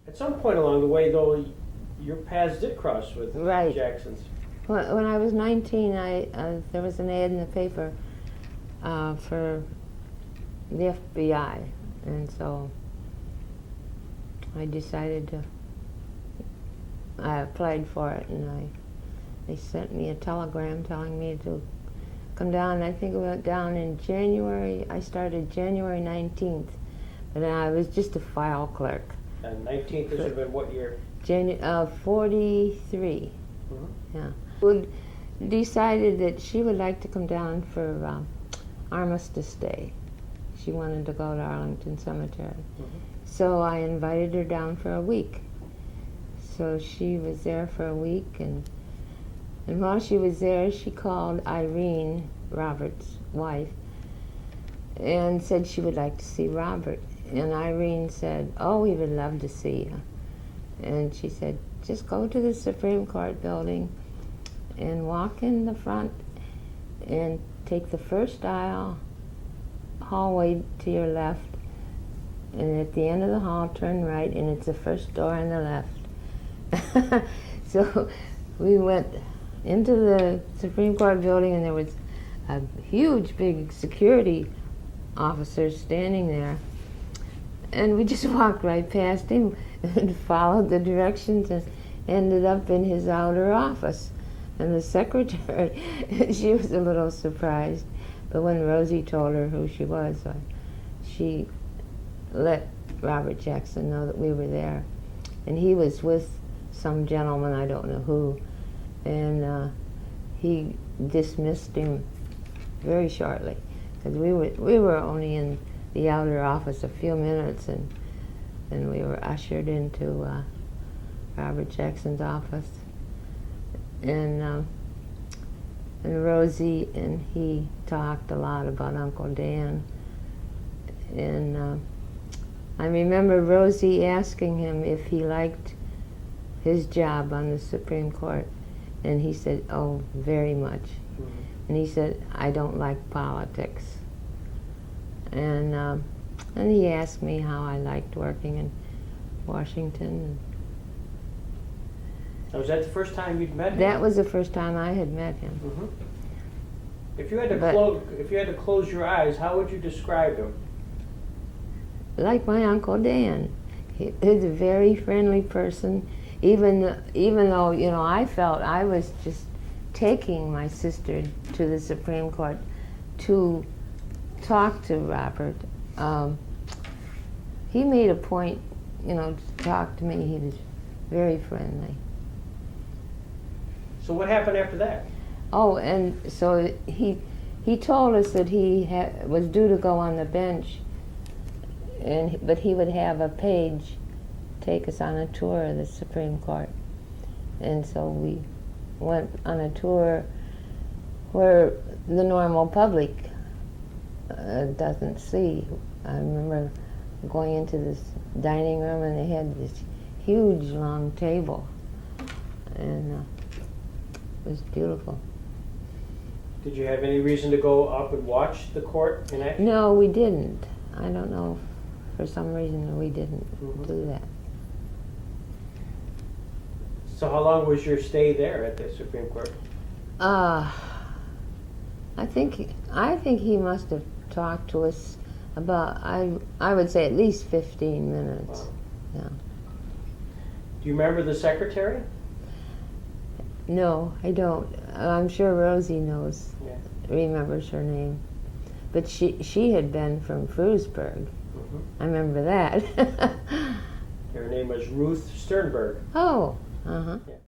At some point along the way, though, your paths did cross with Right. Jackson's. When I was 19, there was an ad in the paper for the FBI, and so I decided to. I applied for it, and they sent me a telegram telling me to come down. I think I went down in January. I started January 19th, but I was just a file clerk. And 19th, this would have been what year? 43. Mhm. Yeah. Would decided that she would like to come down for Armistice Day. She wanted to go to Arlington Cemetery. So I invited her down for a week. So she was there for a week, and while she was there, she called Irene, Robert's wife, and said she would like to see Robert. And Irene said, "Oh, we would love to see you." And she said, "Just go to the Supreme Court building and walk in the front and take the first aisle, hallway to your left, and at the end of the hall, turn right, and it's the first door on the left." So we went into the Supreme Court building, and there was a huge, big security officer standing there. And we just walked right past him and followed the directions and ended up in his outer office. And the secretary, she was a little surprised, but when Rosie told her who she was, she let Robert Jackson know that we were there. And he was with some gentleman, I don't know who, and he dismissed him very shortly, because we were only in the outer office a few minutes, and we were ushered into Robert Jackson's office, and Rosie and he talked a lot about Uncle Dan, and I remember Rosie asking him if he liked his job on the Supreme Court, and he said, "Oh, very much." And he said, "I don't like politics." And he asked me how I liked working in Washington. Was that the first time you'd met him? That was the first time I had met him. Mm-hmm. If you had to close your eyes, how would you describe him? Like my Uncle Dan. He's a very friendly person, even though, you know, I felt I was just taking my sister to the Supreme Court to talk to Robert. He made a point, you know, to talk to me. He was very friendly. So what happened after that? Oh, and so he told us that he was due to go on the bench, but he would have a page take us on a tour of the Supreme Court. And so we went on a tour where the normal public doesn't see. I remember going into this dining room, and they had this huge long table, and it was beautiful. Did you have any reason to go up and watch the court in action? No, we didn't. I don't know. For some reason, we didn't do that. So how long was your stay there at the Supreme Court? I think he must have talked to us about, I would say at least 15 minutes. Wow. Yeah. Do you remember the secretary? No, I don't. I'm sure Rosie Yeah. remembers her name. But she had been from Frewsburg. I remember that. Her name was Ruth Sternberg. Oh, uh-huh. Yeah.